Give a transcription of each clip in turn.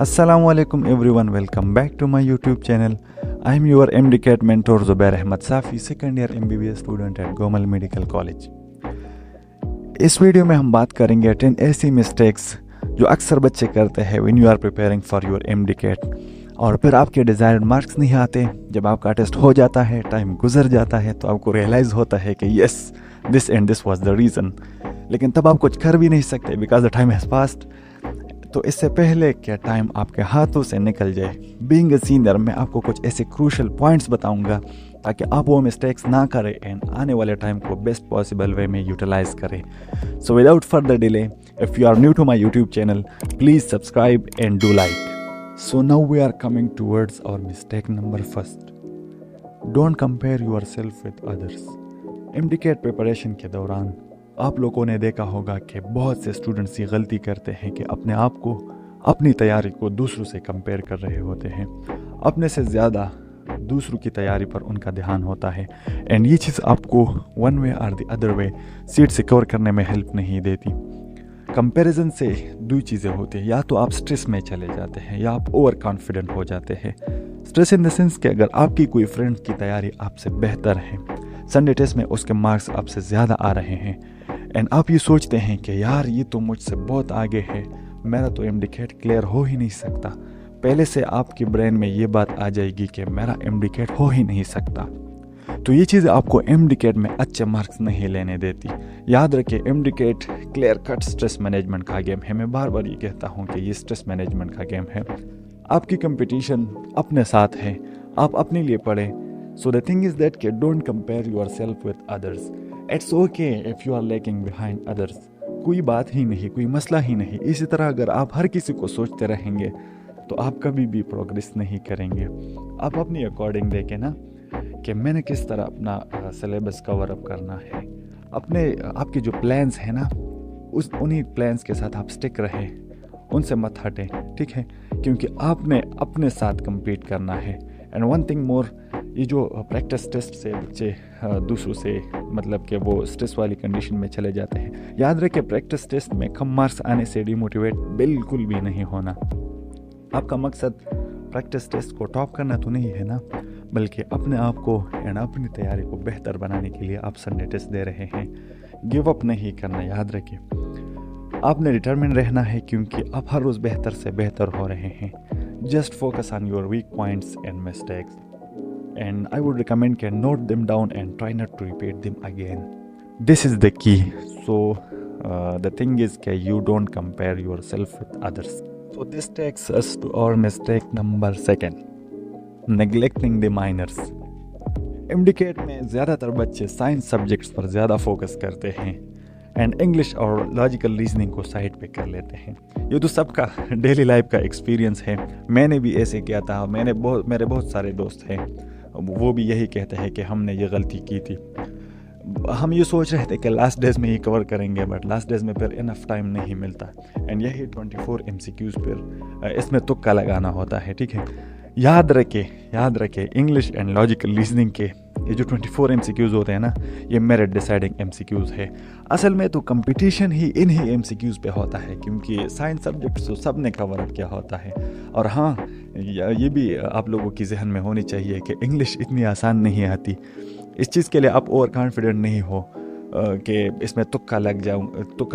Assalamualaikum everyone, welcome back to my YouTube channel. I am your MDCAT mentor Zubair Ahmad Safi, second year MBBS student at Gomal Medical College. इस video में हम बात करेंगे 10 ऐसी mistakes जो अक्सर बच्चे करते हैं when you are preparing for your MDCAT और फिर आपके डिज़ायर्ड मार्क्स नहीं आते। जब आपका टेस्ट हो जाता है, टाइम गुजर जाता है, तो आपको रियलाइज़ होता है कि yes this and this was the reason, लेकिन तब आप कुछ कर भी नहीं सकते because the time has passed. तो इससे पहले कि टाइम आपके हाथों से निकल जाए, बीइंग अ सीनियर मैं आपको कुछ ऐसे क्रूशल पॉइंट्स बताऊंगा ताकि आप वो मिस्टेक्स ना करें एंड आने वाले टाइम को बेस्ट पॉसिबल वे में यूटिलाइज करें। So without further delay, if you are new to my YouTube channel, please subscribe and do like. So now we are coming towards our mistake number first. Don't compare yourself with others. MDCAT preparation के दौरान आप लोगों ने देखा होगा कि बहुत से स्टूडेंट्स ये गलती करते हैं कि अपने आप को, अपनी तैयारी को दूसरों से कंपेयर कर रहे होते हैं। अपने से ज़्यादा दूसरों की तैयारी पर उनका ध्यान होता है एंड ये चीज़ आपको वन वे और the other way seat secure करने में हेल्प नहीं देती। कंपैरिजन से दो चीज़ें होती हैं, या तो आप स्ट्रेस में चले जाते हैं या आप ओवर कॉन्फिडेंट हो जाते हैं। स्ट्रेस इन द सेंस कि अगर आपकी कोई फ्रेंड की तैयारी आपसे बेहतर है, संडे टेस्ट में उसके मार्क्स आपसे ज़्यादा आ रहे हैं एंड आप ये सोचते हैं कि यार ये तो मुझसे बहुत आगे है, मेरा तो MDCAT क्लियर हो ही नहीं सकता। पहले से आपकी ब्रेन में ये बात आ जाएगी कि मेरा MDCAT हो ही नहीं सकता। तो ये चीज़ आपको MDCAT में अच्छे मार्क्स नहीं लेने देती। याद रखिए, MDCAT clear cut stress management का गेम है। मैं बार बार ये कहता हूँ कि ये स्ट्रेस मैनेजमेंट का गेम है। आपकी कंपटीशन अपने साथ है, आप अपने लिए पढ़ें। So the thing is that कि don't compare yourself with others. It's okay if you are lacking behind others. कोई बात ही नहीं, कोई मसला ही नहीं। इसी तरह अगर आप हर किसी को सोचते रहेंगे तो आप कभी भी प्रोग्रेस नहीं करेंगे। आप अपनी अकॉर्डिंग देखें ना कि मैंने किस तरह अपना सिलेबस कवर अप करना है। आपके जो प्लान्स हैं ना, उन्हीं प्लान्स के साथ आप स्टिक रहें, उनसे मत हटें, ठीक है, क्योंकि आपने अपने साथ compete करना है। एंड वन थिंग मोर, ये जो प्रैक्टिस टेस्ट से बच्चे दूसरों से मतलब कि वो स्ट्रेस वाली कंडीशन में चले जाते हैं, याद रखें प्रैक्टिस टेस्ट में कम मार्क्स आने से डिमोटिवेट बिल्कुल भी नहीं होना। आपका मकसद प्रैक्टिस टेस्ट को टॉप करना तो नहीं है ना, बल्कि अपने आप को एंड अपनी तैयारी को बेहतर बनाने के लिए आप संडे टेस्ट दे रहे हैं। गिव अप नहीं करना, याद रखिए आपने डिटरमिन रहना है क्योंकि आप हर रोज़ बेहतर से बेहतर हो रहे हैं। Just focus on your weak points and mistakes and I would recommend can note them down and try not to repeat them again. This is the key. So the thing is that you don't compare yourself with others. So this takes us to our mistake number 2, neglecting the minors. MDCAT में ज़्यादातर बच्चे science subjects पर ज़्यादा focus करते हैं and English और logical reasoning को side पे कर लेते हैं। ये तो सबका डेली लाइफ का एक्सपीरियंस है। मैंने भी ऐसे किया था। मेरे बहुत सारे दोस्त हैं, वो भी यही कहते हैं कि हमने ये गलती की थी। हम ये सोच रहे थे कि लास्ट डेज में ही कवर करेंगे, बट लास्ट डेज में फिर इनफ टाइम नहीं मिलता एंड यही 24 MCQs पर इसमें तुक्का लगाना होता है, ठीक है। याद रखे इंग्लिश एंड लॉजिकल रीजनिंग के ये जो 24 MCQs होते हैं ना, ये मेरिट डिसाइडिंग MCQs है। असल में तो कंपटीशन ही इन्हीं MCQs पे होता है क्योंकि साइंस सब्जेक्ट्स तो सब ने कवर अप किया होता है। और हाँ, ये भी आप लोगों की जहन में होनी चाहिए कि इंग्लिश इतनी आसान नहीं आती। इस चीज़ के लिए आप ओवर कॉन्फिडेंट नहीं हो कि इसमें तुक्का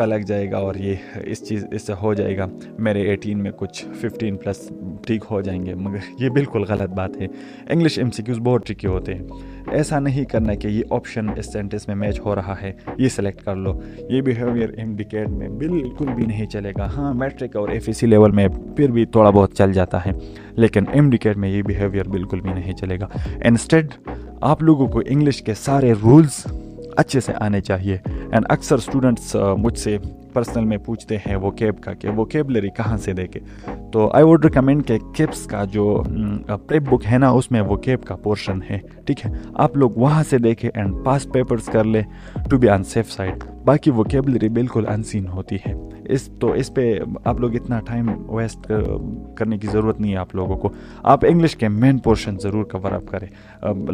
लग जाएगा और ये इससे हो जाएगा, मेरे 18 में कुछ 15 प्लस ठीक हो जाएंगे, मगर ये बिल्कुल गलत बात है। इंग्लिश MCQs बहुत ट्रिकी होते हैं। ऐसा नहीं करना कि ये ऑप्शन इस सेंटेंस में मैच हो रहा है, ये सेलेक्ट कर लो। ये बिहेवियर MDCAT में बिल्कुल भी नहीं चलेगा। हाँ, मैट्रिक और FEC लेवल में फिर भी थोड़ा बहुत चल जाता है, लेकिन MDCAT में ये बिहेवियर बिल्कुल भी नहीं चलेगा। इंस्टेड आप लोगों को इंग्लिश के सारे रूल्स अच्छे से आने चाहिए। एंड अक्सर स्टूडेंट्स मुझसे पर्सनल में पूछते हैं वोकेबलरी कहाँ से देखे। तो आई वुड रिकमेंड कि किप्स का जो प्रेप बुक है ना, उसमें वोकेब का पोर्शन है, ठीक है। आप लोग वहाँ से देखें एंड पास पेपर्स कर ले to be on safe side. बाकी वोकेबलरी बिल्कुल अनसीन होती है। इस पे आप लोग इतना टाइम वेस्ट करने की ज़रूरत नहीं है आप लोगों को। आप इंग्लिश के मेन पोर्शन ज़रूर कवर अप करें,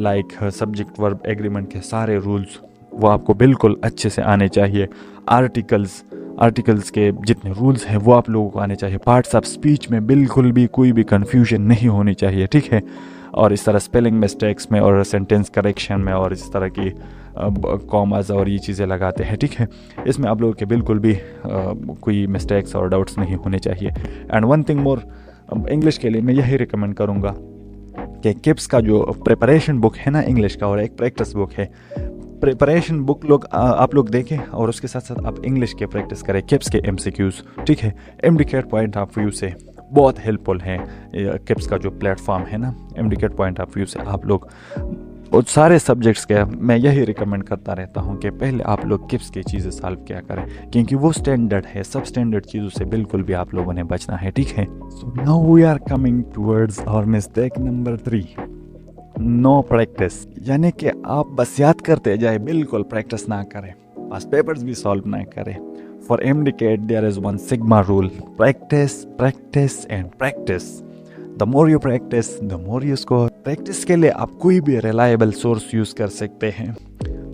लाइक सब्जेक्ट वर्ब एग्रीमेंट के सारे रूल्स वो आपको बिल्कुल अच्छे से आने चाहिए। आर्टिकल्स आर्टिकल्स के जितने रूल्स हैं वो आप लोगों को आने चाहिए। पार्ट्स ऑफ स्पीच में बिल्कुल भी कोई भी कन्फ्यूजन नहीं होनी चाहिए, ठीक है। और इस तरह स्पेलिंग मिस्टेक्स में और सेंटेंस करेक्शन में और इस तरह की कॉमास और ये चीज़ें लगाते हैं, ठीक है, इसमें आप लोगों के बिल्कुल भी कोई मिस्टेक्स और डाउट्स नहीं होने चाहिए। And one thing more, English के लिए मैं यही रिकमेंड करूँगा कि किप्स का जो प्रिपरेशन बुक है ना इंग्लिश का, और एक प्रैक्टिस बुक है, प्रिपरेशन बुक आप लोग देखें और उसके साथ साथ आप इंग्लिश के प्रैक्टिस करें, किप्स के MCQs, ठीक है। MDCAT पॉइंट ऑफ व्यू से बहुत हेल्पफुल है किप्स का जो प्लेटफॉर्म है ना, MDCAT पॉइंट ऑफ व्यू से आप लोग और सारे सब्जेक्ट्स के मैं यही रिकमेंड करता रहता हूँ कि पहले आप लोग किप्स की चीज़ें सॉल्व किया करें, क्योंकि वो स्टैंडर्ड है। सब स्टैंडर्ड चीज़ों से बिल्कुल भी आप लोगों ने बचना है, ठीक है। So now we are coming towards our mistake number 3, no practice. यानी कि आप बस याद करते जाए, बिल्कुल प्रैक्टिस ना करें, बस पेपर्स भी सॉल्व ना करें। For MDCAT there is one sigma rule, practice practice and practice. The more you practice the more you score. Practice के लिए आप कोई भी रिलायबल सोर्स यूज़ कर सकते हैं।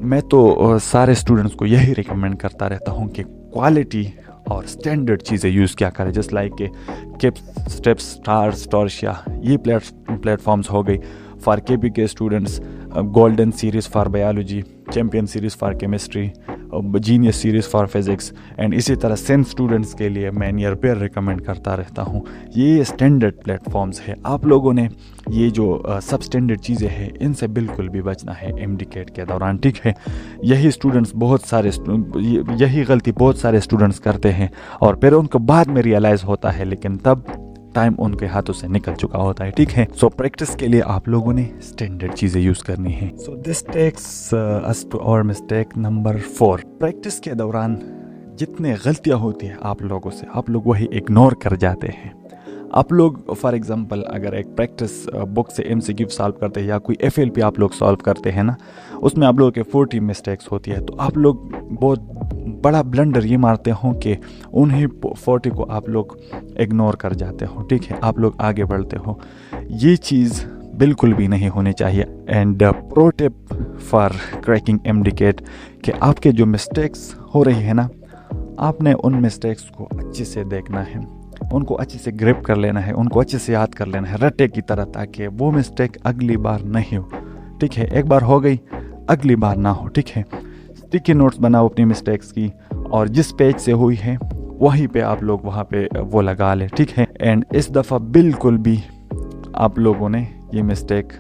मैं तो सारे स्टूडेंट्स को यही रिकमेंड करता रहता हूँ कि क्वालिटी और स्टैंडर्ड चीज़ें यूज़ क्या करें, जस्ट लाइक के किप्स, स्टेप्स, स्टार्स, टॉर्शिया, ये प्लेटफॉर्म्स हो गई। फॉर KP के students golden series for biology, champion series for chemistry, genius series for physics, and इसी तरह सेंस स्टूडेंट्स के लिए मैं नियर पेयर रिकमेंड करता रहता हूँ। ये स्टैंडर्ड प्लेटफॉर्म्स है। आप लोगों ने ये जो सब स्टैंडर्ड चीज़ें हैं इनसे बिल्कुल भी बचना है MDCAT के दौरान, ठीक है। यही गलती बहुत सारे स्टूडेंट्स करते हैं और फिर उनको बाद में रियलाइज़ होता है, लेकिन तब टाइम उनके हाथों से निकल चुका होता है, ठीक है। सो प्रैक्टिस के लिए आप लोगों ने स्टैंडर्ड चीज़ें यूज़ करनी है। So this takes us to our mistake number 4। Practice के दौरान जितने गलतियां होती हैं आप लोगों से, आप लोग वही इग्नोर कर जाते हैं। आप लोग फॉर एग्जांपल अगर एक प्रैक्टिस बुक से MCQ सॉल्व करते हैं या कोई FLP आप लोग सॉल्व करते हैं ना, उसमें आप लोगों के 40 मिस्टेक्स होती है, तो आप लोग बहुत बड़ा ब्लंडर ये मारते हो कि उन्हीं 40 को आप लोग इग्नोर कर जाते हो, ठीक है, आप लोग आगे बढ़ते हो। ये चीज़ बिल्कुल भी नहीं होनी चाहिए। And pro tip for cracking MDCAT कि आपके जो मिस्टेक्स हो रही है ना, आपने उन मिस्टेक्स को अच्छे से देखना है, उनको अच्छे से ग्रिप कर लेना है, उनको अच्छे से याद कर लेना है रट्टे की तरह, ताकि वो मिस्टेक अगली बार नहीं हो, ठीक है। एक बार हो गई, अगली बार ना हो, ठीक है। स्टिकी नोट्स बनाओ अपनी मिस्टेक्स की, और जिस पेज से हुई है वहीं पे आप लोग वहाँ पे वो लगा ले, ठीक है। एंड इस दफ़ा बिल्कुल भी आप लोगों ने ये मिस्टेक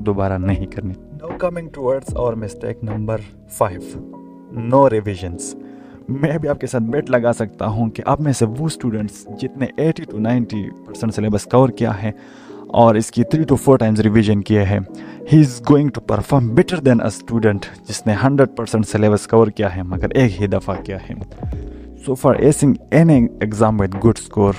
दोबारा नहीं करनी। Now coming towards our mistake number 5, no revisions. मैं भी आपके साथ बेट लगा सकता हूँ कि आप में से वो स्टूडेंट्स जितने 80 to 90% सिलेबस कवर किया है और इसकी 3 to 4 टाइम्स रिवीजन किए हैं, he is going to perform better than a student जिसने 100% सिलेबस कवर किया है मगर एक ही दफ़ा किया है। So for acing any exam with good score,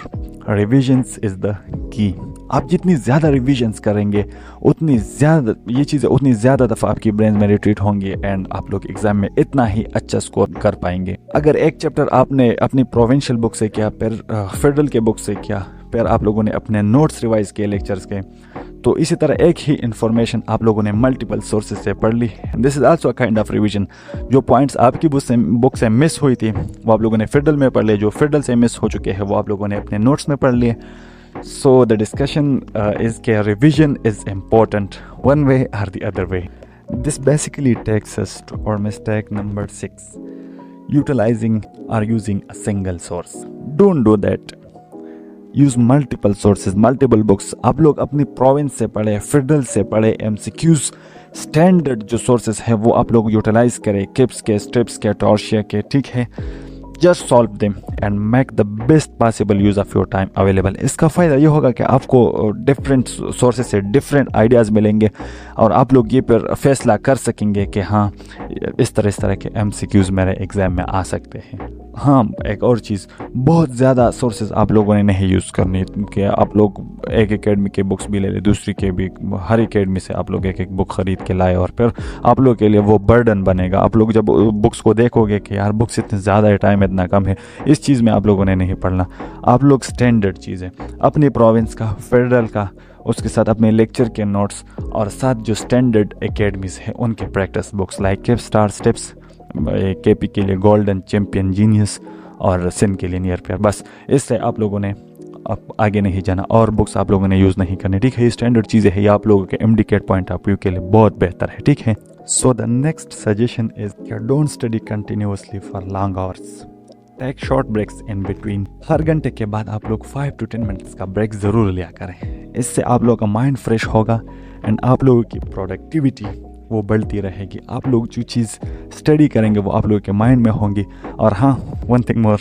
revisions is the key. आप जितनी ज़्यादा रिविजन्स करेंगे उतनी ज़्यादा ये चीज़ें उतनी ज़्यादा दफ़ा आपकी ब्रेन में रिट्रीट होंगी एंड आप लोग एग्ज़ाम में इतना ही अच्छा स्कोर कर पाएंगे। अगर एक चैप्टर आपने अपनी प्रोविंशियल बुक से किया, फिर फेडरल के बुक से किया, फिर आप लोगों ने अपने नोट्स रिवाइज किए लेक्चर्स के, तो इसी तरह एक ही इन्फॉर्मेशन आप लोगों ने मल्टीपल सोर्सेज से पढ़ ली। This is also a kind of revision. जो पॉइंट्स आपकी बुक से मिस हुई थी वो आप लोगों ने फेडरल में पढ़ लिए, जो फेडरल से मिस हो चुके हैं वो आप लोगों ने अपने नोट्स में पढ़ लिए। So the discussion is that revision is important one way or the other way. This basically takes us to our mistake number 6, utilizing or using a single source. Don't do that. Use multiple sources, multiple books. आप लोग अपनी province से पढ़े, federal से पढ़े, MCQs standard जो sources है वो आप लोग यूटिलाइज करें, किप्स के, स्ट्रिप्स के, टॉर्शिया के, ठीक है। Just solve them and make the best possible use of your time available. इसका फ़ायदा ये होगा कि आपको डिफरेंट सोर्सेज से डिफरेंट आइडियाज़ मिलेंगे और आप लोग ये पर फैसला कर सकेंगे कि हाँ इस तरह के MCQs मेरे एग्ज़ाम में आ सकते हैं। हाँ, एक और चीज़, बहुत ज़्यादा सोर्सेज आप लोगों ने नहीं यूज़ करनी कि आप लोग एक एकेडमी के बुक्स भी ले लें, दूसरी के भी, हर एकेडमी से आप लोग एक बुक ख़रीद के लाए और फिर आप लोग के लिए वो बर्डन बनेगा। आप लोग जब बुक्स को देखोगे कि यार बुक्स इतने ज़्यादा है, टाइम इतना कम है, इस चीज़ में आप लोगों ने नहीं पढ़ना। आप लोग स्टैंडर्ड चीज़ें अपनी प्रोविंस का, फेडरल का, उसके साथ अपने लेक्चर के नोट्स और साथ जो स्टैंडर्ड एकेडमीज़ हैं उनके practice books like KIPS, star, steps, KP के लिए गोल्डन, चैम्पियन, जीनियस, और सिंध के लिए नियर पेयर, बस इससे आप लोगों ने आप आगे नहीं जाना और बुक्स आप लोगों ने यूज़ नहीं करनी, ठीक है। ये स्टैंडर्ड चीज़ें हैं, ये आप लोगों के MDCAT पॉइंट ऑफ व्यू के लिए बहुत बेहतर है, ठीक है। So the next suggestion is don't study continuously for long hours, take short breaks in between. हर घंटे के बाद आप लोग 5 to 10 मिनट्स का ब्रेक ज़रूर लिया करें, इससे आप लोगों का माइंड फ्रेश होगा एंड आप लोगों की प्रोडक्टिविटी वो बढ़ती रहेगी। आप लोग जो चीज़ स्टडी करेंगे वो आप लोगों के माइंड में होंगी। और हाँ, वन थिंग मोर,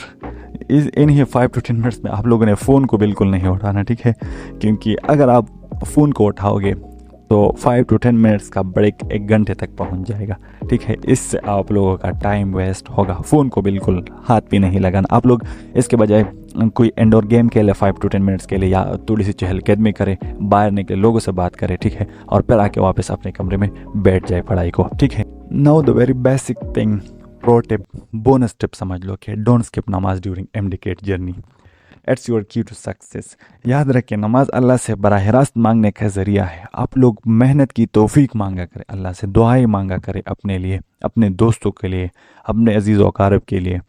इन्हीं 5 to 10 मिनट्स में आप लोगों ने फ़ोन को बिल्कुल नहीं उठाना, ठीक है, क्योंकि अगर आप फ़ोन को उठाओगे तो 5 to 10 मिनट्स का ब्रेक 1 घंटे तक पहुंच जाएगा, ठीक है। इससे आप लोगों का टाइम वेस्ट होगा, फ़ोन को बिल्कुल हाथ भी नहीं लगाना। आप लोग इसके बजाय कोई इंडोर गेम खेले 5 to 10 मिनट्स के लिए, या थोड़ी सी चहलकदमी करें, बाहर निकले, लोगों से बात करें, ठीक है, और फिर आके वापस अपने कमरे में बैठ जाए पढ़ाई को, ठीक है। Now the very basic thing, pro tip, bonus tip समझ लो कि डोंट स्किप नमाज during MDCAT journey, it's your की टू सक्सेस। याद रखें, नमाज अल्लाह से बराह रास्त मांगने का ज़रिया है। आप लोग मेहनत की तौफीक मांगा करें, अल्लाह से दुआएं मांगा करें अपने लिए, अपने दोस्तों के लिए, अपने अजीज़ व अकारब के लिए।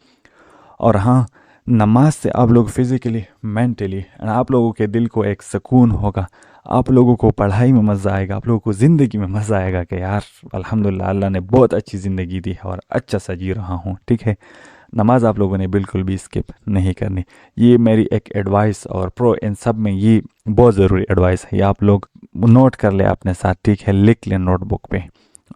और हाँ, नमाज से आप लोग फिज़िकली, मेंटली आप लोगों के दिल को एक सुकून होगा, आप लोगों को पढ़ाई में मज़ा आएगा, आप लोगों को ज़िंदगी में मज़ा आएगा कि यार अल्हम्दुलिल्लाह अल्लाह ने बहुत अच्छी ज़िंदगी दी है और अच्छा सा जी रहा हूँ, ठीक है। नमाज आप लोगों ने बिल्कुल भी स्किप नहीं करनी, ये मेरी एक एडवाइस, और प्रो इन सब में ये बहुत ज़रूरी एडवाइस है, ये आप लोग नोट कर ले अपने साथ, ठीक है, लिख लें नोटबुक पे।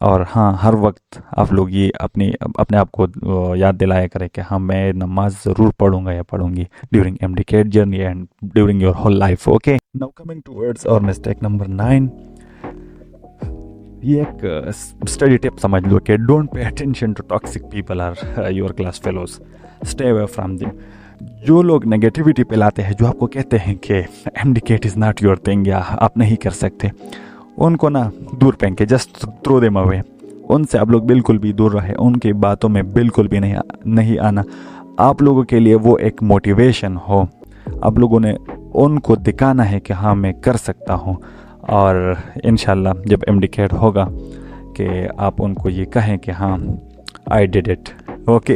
और हाँ, हर वक्त आप लोग ये अपने आप को याद दिलाया करें कि हाँ, मैं नमाज ज़रूर पढ़ूंगा या पढ़ूंगी during MDCAT journey and during your whole life, okay. Now coming towards our mistake number 9, ये एक स्टडी टिप समझ लो कि don't pay attention to toxic people are your class fellows, stay away from them. जो लोग negativity फैलाते हैं, जो आपको कहते हैं कि MDCAT is not your thing या आप नहीं कर सकते, उनको ना दूर फेंक के जस्ट थ्रो देम अवे। उनसे आप लोग बिल्कुल भी दूर रहे, उनकी बातों में बिल्कुल भी नहीं आना। आप लोगों के लिए वो एक मोटिवेशन हो, आप लोगों ने उनको दिखाना है कि हाँ मैं कर सकता हूँ। और इंशाल्लाह जब MDCAT होगा कि आप उनको ये कहें कि हाँ I did it, okay.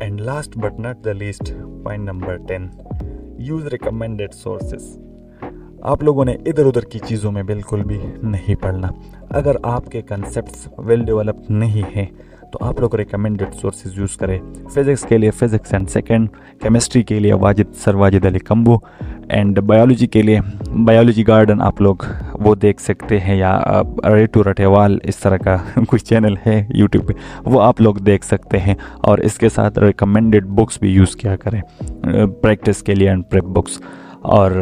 And last but not the least, point number 10, use recommended sources. आप लोगों ने इधर उधर की चीज़ों में बिल्कुल भी नहीं पढ़ना। अगर आपके कंसेप्ट्स वेल डेवलप्ड नहीं हैं तो आप लोग रिकमेंडेड सोर्सेज यूज़ करें। फिज़िक्स के लिए फिज़िक्स एंड सेकंड, केमिस्ट्री के लिए sir Wajid Ali Kamboh, and biology के लिए बायोलॉजी गार्डन आप लोग वो देख सकते हैं, या रेटू रटेवाल इस तरह का कोई चैनल है यूट्यूब पे, वो आप लोग देख सकते हैं। और इसके साथ रिकमेंडेड बुक्स भी यूज़ किया करें प्रैक्टिस के लिए एंड प्रेप बुक्स। और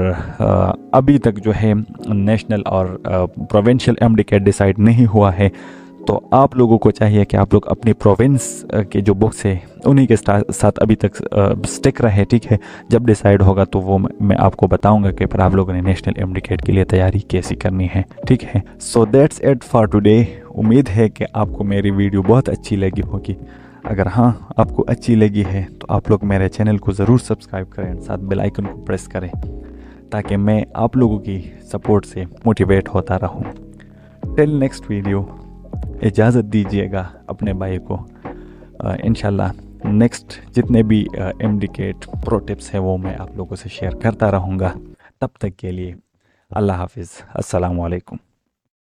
अभी तक जो है नेशनल और प्रोविंशियल MDCAT डिसाइड नहीं हुआ है, तो आप लोगों को चाहिए कि आप लोग अपनी प्रोविंस के जो बुक्स है उन्हीं के साथ अभी तक स्टिक रहे, ठीक है। जब डिसाइड होगा तो वो मैं आपको बताऊंगा कि फिर आप लोगों ने नेशनल MDCAT के लिए तैयारी कैसी करनी है, ठीक है। So that's it for today. उम्मीद है कि आपको मेरी वीडियो बहुत अच्छी लगी होगी। अगर हाँ आपको अच्छी लगी है तो आप लोग मेरे चैनल को ज़रूर सब्सक्राइब करें, साथ बेल आइकन को प्रेस करें, ताकि मैं आप लोगों की सपोर्ट से मोटिवेट होता रहूं। टिल नेक्स्ट वीडियो, इजाज़त दीजिएगा अपने भाई को। इंशाल्लाह नेक्स्ट जितने भी MDCAT प्रो टिप्स हैं वो मैं आप लोगों से शेयर करता रहूँगा। तब तक के लिए अल्लाह हाफिज़, अस्सलामु अलैकुम।